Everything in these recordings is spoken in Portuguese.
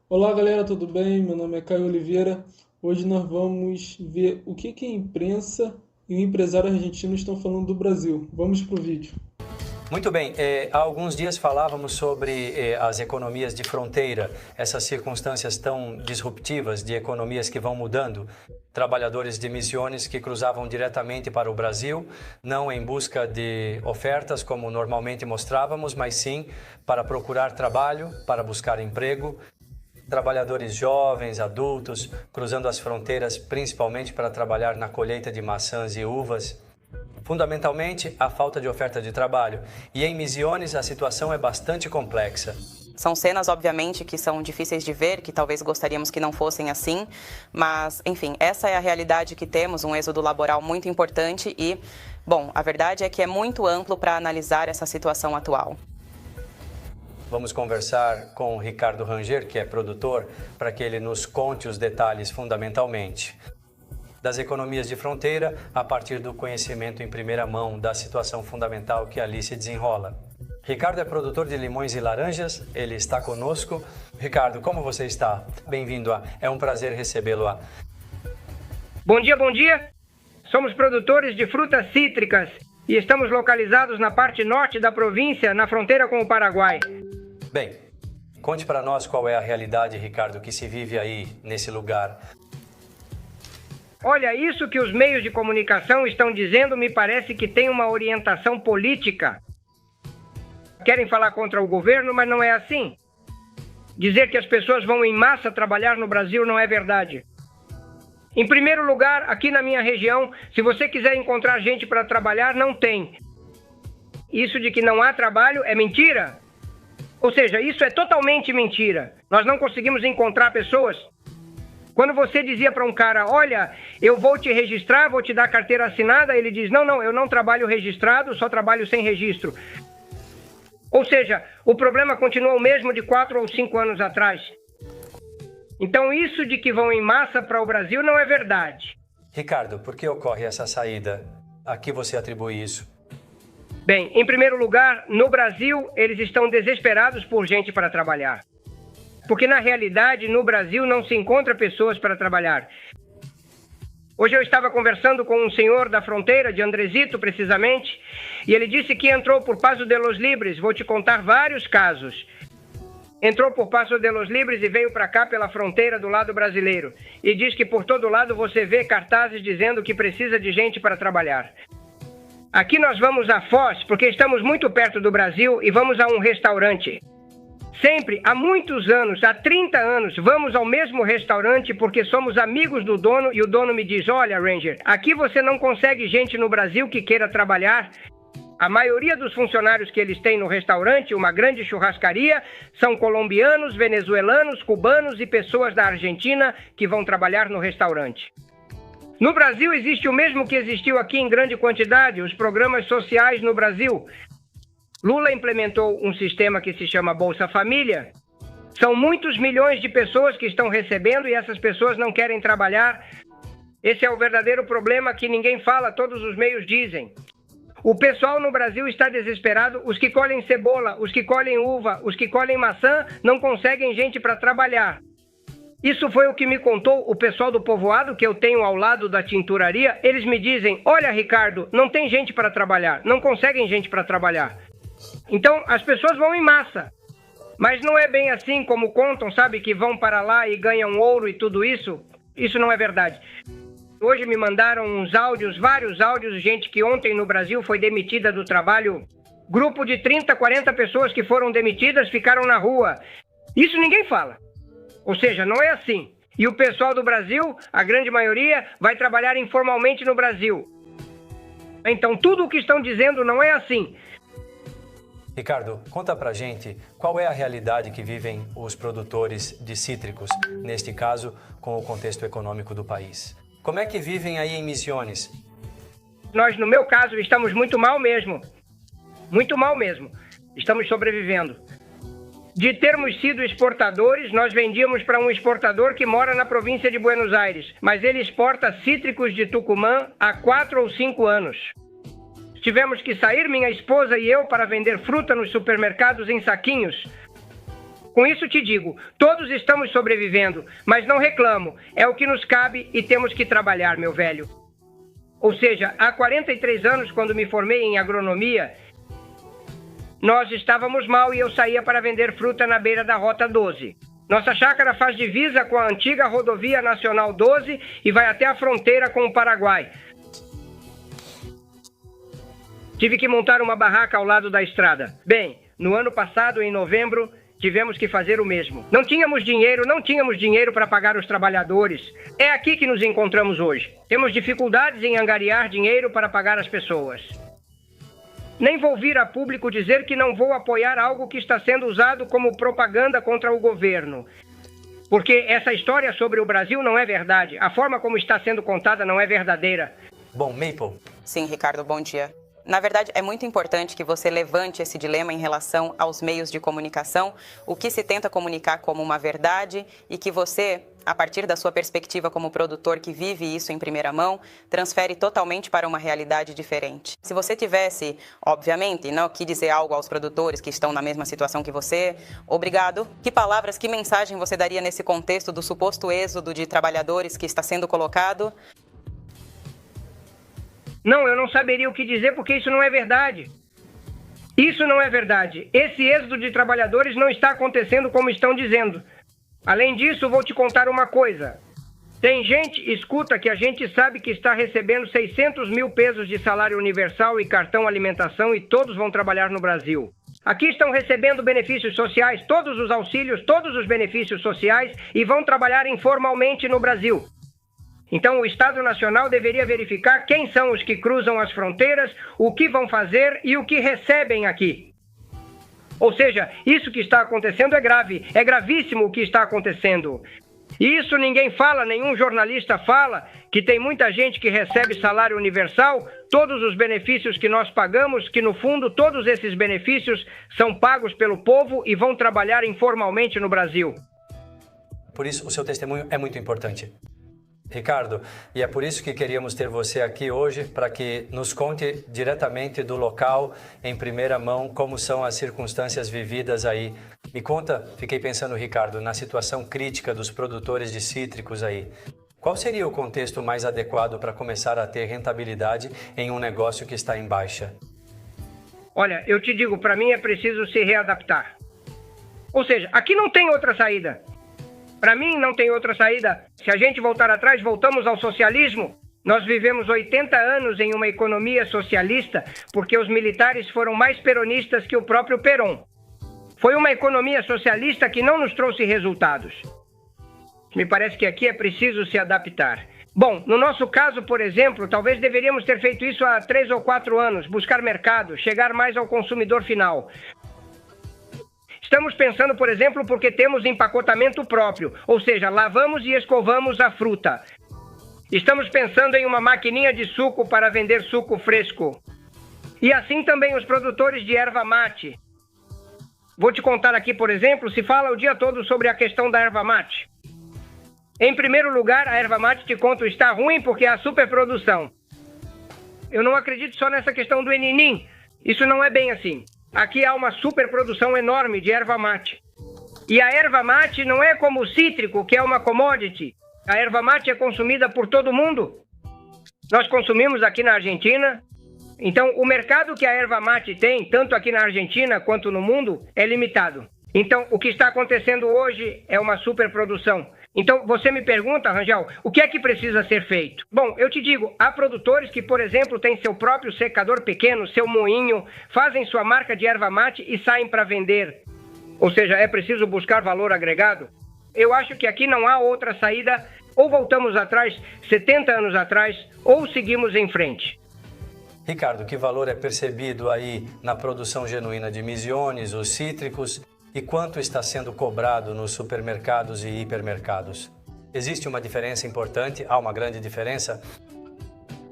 Olá galera, tudo bem? Meu nome é Caio Oliveira. Hoje nós vamos ver o que a imprensa e o empresário argentino estão falando do Brasil. Vamos pro vídeo. Muito bem, há alguns dias falávamos sobre as economias de fronteira, essas circunstâncias tão disruptivas de economias que vão mudando. Trabalhadores de missões que cruzavam diretamente para o Brasil, não em busca de ofertas como normalmente mostrávamos, mas sim para procurar trabalho, para buscar emprego. Trabalhadores jovens, adultos, cruzando as fronteiras principalmente para trabalhar na colheita de maçãs e uvas. Fundamentalmente, a falta de oferta de trabalho. E em Misiones a situação é bastante complexa. São cenas, obviamente, que são difíceis de ver, que talvez gostaríamos que não fossem assim, mas, enfim, essa é a realidade que temos, um êxodo laboral muito importante e, bom, a verdade é que é muito amplo para analisar essa situação atual. Vamos conversar com o Ricardo Ranger, que é produtor, para que ele nos conte os detalhes fundamentalmente das economias de fronteira, a partir do conhecimento em primeira mão da situação fundamental que ali se desenrola. Ricardo é produtor de limões e laranjas, ele está conosco. Ricardo, como você está? Bem-vindo É um prazer recebê-lo. Bom dia, bom dia. Somos produtores de frutas cítricas e estamos localizados na parte norte da província, na fronteira com o Paraguai. Bem, conte para nós qual é a realidade, Ricardo, que se vive aí, nesse lugar. Olha, isso que os meios de comunicação estão dizendo me parece que tem uma orientação política. Querem falar contra o governo, mas não é assim. Dizer que as pessoas vão em massa trabalhar no Brasil não é verdade. Em primeiro lugar, aqui na minha região, se você quiser encontrar gente para trabalhar, não tem. Isso de que não há trabalho é mentira. Ou seja, isso é totalmente mentira. Nós não conseguimos encontrar pessoas. Quando você dizia para um cara, olha, eu vou te registrar, vou te dar carteira assinada, ele diz, não, eu não trabalho registrado, só trabalho sem registro. Ou seja, o problema continua o mesmo de 4 ou 5 anos atrás. Então isso de que vão em massa para o Brasil não é verdade. Ricardo, por que ocorre essa saída? A que você atribui isso? Bem, em primeiro lugar, no Brasil, eles estão desesperados por gente para trabalhar. Porque, na realidade, no Brasil não se encontra pessoas para trabalhar. Hoje eu estava conversando com um senhor da fronteira, de Andresito, precisamente, e ele disse que entrou por Paso de los Libres. Vou te contar vários casos. Entrou por Paso de los Libres e veio para cá pela fronteira do lado brasileiro. E diz que por todo lado você vê cartazes dizendo que precisa de gente para trabalhar. Aqui nós vamos a Foz, porque estamos muito perto do Brasil, e vamos a um restaurante. Sempre, há muitos anos, há 30 anos, vamos ao mesmo restaurante porque somos amigos do dono e o dono me diz, olha, Ranger, aqui você não consegue gente no Brasil que queira trabalhar. A maioria dos funcionários que eles têm no restaurante, uma grande churrascaria, são colombianos, venezuelanos, cubanos e pessoas da Argentina que vão trabalhar no restaurante. No Brasil existe o mesmo que existiu aqui em grande quantidade, os programas sociais no Brasil. Lula implementou um sistema que se chama Bolsa Família. São muitos milhões de pessoas que estão recebendo e essas pessoas não querem trabalhar. Esse é o verdadeiro problema que ninguém fala, todos os meios dizem. O pessoal no Brasil está desesperado, os que colhem cebola, os que colhem uva, os que colhem maçã, não conseguem gente para trabalhar. Isso foi o que me contou o pessoal do povoado que eu tenho ao lado da tinturaria. Eles me dizem, olha Ricardo, não tem gente para trabalhar, não conseguem gente para trabalhar. Então as pessoas vão em massa, mas não é bem assim como contam, sabe, que vão para lá e ganham ouro e tudo isso. Isso não é verdade. Hoje me mandaram uns áudios, vários áudios, gente que ontem no Brasil foi demitida do trabalho. Grupo de 30, 40 pessoas que foram demitidas ficaram na rua. Isso ninguém fala. Ou seja, não é assim. E o pessoal do Brasil, a grande maioria, vai trabalhar informalmente no Brasil. Então tudo o que estão dizendo não é assim. Ricardo, conta pra gente qual é a realidade que vivem os produtores de cítricos, neste caso, com o contexto econômico do país. Como é que vivem aí em Misiones? Nós, no meu caso, estamos muito mal mesmo. Muito mal mesmo. Estamos sobrevivendo. De termos sido exportadores, nós vendíamos para um exportador que mora na província de Buenos Aires, mas ele exporta cítricos de Tucumã há 4 ou 5 anos. Tivemos que sair, minha esposa e eu, para vender fruta nos supermercados em saquinhos. Com isso te digo, todos estamos sobrevivendo, mas não reclamo, é o que nos cabe e temos que trabalhar, meu velho. Ou seja, há 43 anos, quando me formei em agronomia, nós estávamos mal e eu saía para vender fruta na beira da Rota 12. Nossa chácara faz divisa com a antiga Rodovia Nacional 12 e vai até a fronteira com o Paraguai. Tive que montar uma barraca ao lado da estrada. Bem, no ano passado, em novembro, tivemos que fazer o mesmo. Não tínhamos dinheiro para pagar os trabalhadores. É aqui que nos encontramos hoje. Temos dificuldades em angariar dinheiro para pagar as pessoas. Nem vou vir a público dizer que não vou apoiar algo que está sendo usado como propaganda contra o governo. Porque essa história sobre o Brasil não é verdade. A forma como está sendo contada não é verdadeira. Bom, Maple. Sim, Ricardo, bom dia. Na verdade, é muito importante que você levante esse dilema em relação aos meios de comunicação, o que se tenta comunicar como uma verdade e que você, a partir da sua perspectiva como produtor que vive isso em primeira mão, transfere totalmente para uma realidade diferente. Se você tivesse, obviamente, não que dizer algo aos produtores que estão na mesma situação que você, obrigado. Que palavras, que mensagem você daria nesse contexto do suposto êxodo de trabalhadores que está sendo colocado? Não, eu não saberia o que dizer porque isso não é verdade. Isso não é verdade. Esse êxodo de trabalhadores não está acontecendo como estão dizendo. Além disso, vou te contar uma coisa. Tem gente, escuta, que a gente sabe que está recebendo 600 mil pesos de salário universal e cartão alimentação e todos vão trabalhar no Brasil. Aqui estão recebendo benefícios sociais, todos os auxílios, todos os benefícios sociais e vão trabalhar informalmente no Brasil. Então, o Estado Nacional deveria verificar quem são os que cruzam as fronteiras, o que vão fazer e o que recebem aqui. Ou seja, isso que está acontecendo é grave, é gravíssimo o que está acontecendo. E isso ninguém fala, nenhum jornalista fala, que tem muita gente que recebe salário universal, todos os benefícios que nós pagamos, que no fundo todos esses benefícios são pagos pelo povo e vão trabalhar informalmente no Brasil. Por isso, o seu testemunho é muito importante. Ricardo, e é por isso que queríamos ter você aqui hoje, para que nos conte diretamente do local, em primeira mão, como são as circunstâncias vividas aí. Me conta, fiquei pensando, Ricardo, na situação crítica dos produtores de cítricos aí. Qual seria o contexto mais adequado para começar a ter rentabilidade em um negócio que está em baixa? Olha, eu te digo, para mim é preciso se readaptar. Ou seja, aqui não tem outra saída. Para mim, não tem outra saída. Se a gente voltar atrás, voltamos ao socialismo. Nós vivemos 80 anos em uma economia socialista porque os militares foram mais peronistas que o próprio Perón. Foi uma economia socialista que não nos trouxe resultados. Me parece que aqui é preciso se adaptar. Bom, no nosso caso, por exemplo, talvez deveríamos ter feito isso há 3 ou 4 anos, buscar mercado, chegar mais ao consumidor final. Estamos pensando, por exemplo, porque temos empacotamento próprio, ou seja, lavamos e escovamos a fruta. Estamos pensando em uma maquininha de suco para vender suco fresco. E assim também os produtores de erva mate. Vou te contar aqui, por exemplo, se fala o dia todo sobre a questão da erva mate. Em primeiro lugar, a erva mate, te conto, está ruim porque há superprodução. Eu não acredito só nessa questão do eninim. Isso não é bem assim. Aqui há uma superprodução enorme de erva mate. E a erva mate não é como o cítrico, que é uma commodity. A erva mate é consumida por todo mundo. Nós consumimos aqui na Argentina. Então, o mercado que a erva mate tem, tanto aqui na Argentina quanto no mundo, é limitado. Então, o que está acontecendo hoje é uma superprodução. Então, você me pergunta, Rangel, o que é que precisa ser feito? Bom, eu te digo, há produtores que, por exemplo, têm seu próprio secador pequeno, seu moinho, fazem sua marca de erva mate e saem para vender. Ou seja, é preciso buscar valor agregado. Eu acho que aqui não há outra saída, ou voltamos atrás, 70 anos atrás, ou seguimos em frente. Ricardo, que valor é percebido aí na produção genuína de misiones, os cítricos, e quanto está sendo cobrado nos supermercados e hipermercados? Existe uma diferença importante? Há uma grande diferença?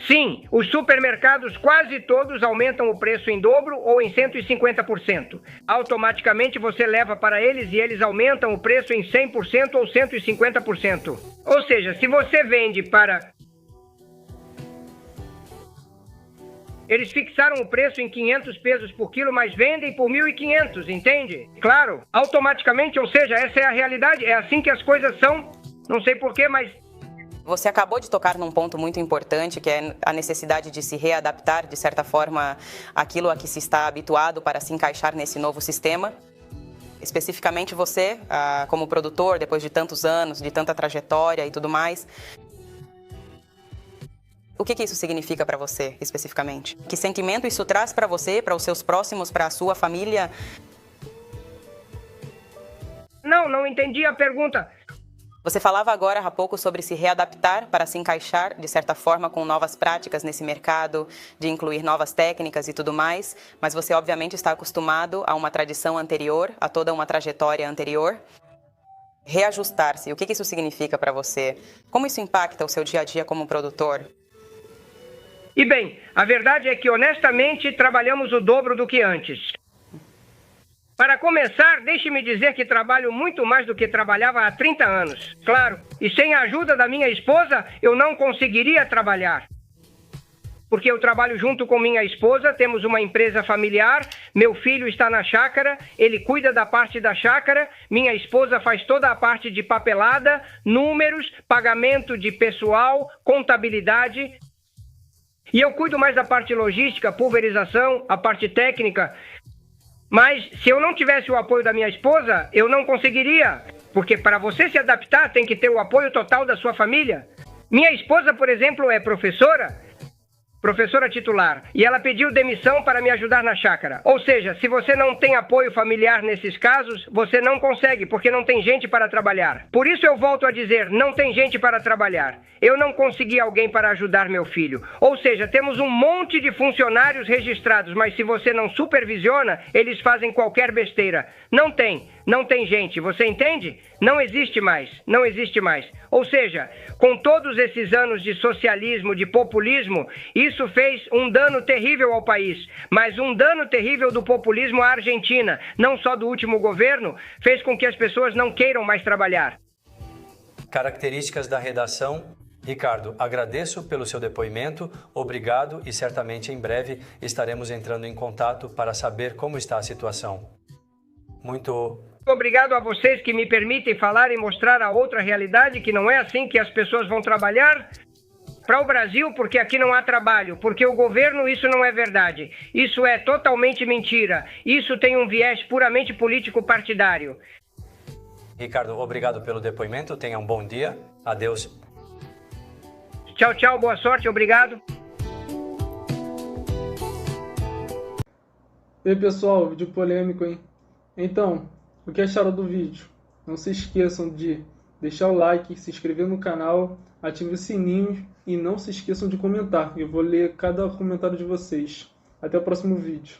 Sim, os supermercados quase todos aumentam o preço em dobro ou em 150%. Automaticamente você leva para eles e eles aumentam o preço em 100% ou 150%. Ou seja, se você vende para... Eles fixaram o preço em 500 pesos por quilo, mas vendem por 1.500, entende? Claro, automaticamente, ou seja, essa é a realidade, é assim que as coisas são. Não sei porquê, mas... Você acabou de tocar num ponto muito importante, que é a necessidade de se readaptar, de certa forma, àquilo a que se está habituado para se encaixar nesse novo sistema. Especificamente você, como produtor, depois de tantos anos, de tanta trajetória e tudo mais, o que isso significa para você, especificamente? Que sentimento isso traz para você, para os seus próximos, para a sua família? Não entendi a pergunta. Você falava agora há pouco sobre se readaptar para se encaixar, de certa forma, com novas práticas nesse mercado, de incluir novas técnicas e tudo mais, mas você obviamente está acostumado a uma tradição anterior, a toda uma trajetória anterior. Reajustar-se, o que isso significa para você? Como isso impacta o seu dia a dia como produtor? E bem, a verdade é que honestamente trabalhamos o dobro do que antes. Para começar, deixe-me dizer que trabalho muito mais do que trabalhava há 30 anos. Claro, e sem a ajuda da minha esposa, eu não conseguiria trabalhar. Porque eu trabalho junto com minha esposa, temos uma empresa familiar, meu filho está na chácara, ele cuida da parte da chácara, minha esposa faz toda a parte de papelada, números, pagamento de pessoal, contabilidade. E eu cuido mais da parte logística, pulverização, a parte técnica. Mas se eu não tivesse o apoio da minha esposa, eu não conseguiria. Porque para você se adaptar, tem que ter o apoio total da sua família. Minha esposa, por exemplo, é professora titular, e ela pediu demissão para me ajudar na chácara. Ou seja, se você não tem apoio familiar nesses casos, você não consegue, porque não tem gente para trabalhar. Por isso eu volto a dizer, não tem gente para trabalhar. Eu não consegui alguém para ajudar meu filho. Ou seja, temos um monte de funcionários registrados, mas se você não supervisiona, eles fazem qualquer besteira. Não tem gente, você entende? Não existe mais. Ou seja, com todos esses anos de socialismo, de populismo, isso fez um dano terrível ao país, mas um dano terrível do populismo à Argentina, não só do último governo, fez com que as pessoas não queiram mais trabalhar. Características da redação. Ricardo, agradeço pelo seu depoimento, obrigado e certamente em breve estaremos entrando em contato para saber como está a situação. Muito obrigado a vocês que me permitem falar e mostrar a outra realidade, que não é assim que as pessoas vão trabalhar para o Brasil, porque aqui não há trabalho, porque o governo, isso não é verdade. Isso é totalmente mentira. Isso tem um viés puramente político partidário. Ricardo, obrigado pelo depoimento. Tenha um bom dia. Adeus. Tchau, boa sorte, obrigado. E aí, pessoal, vídeo polêmico, hein? Então, o que acharam do vídeo? Não se esqueçam de deixar o like, se inscrever no canal, ative o sininho e não se esqueçam de comentar. Eu vou ler cada comentário de vocês. Até o próximo vídeo.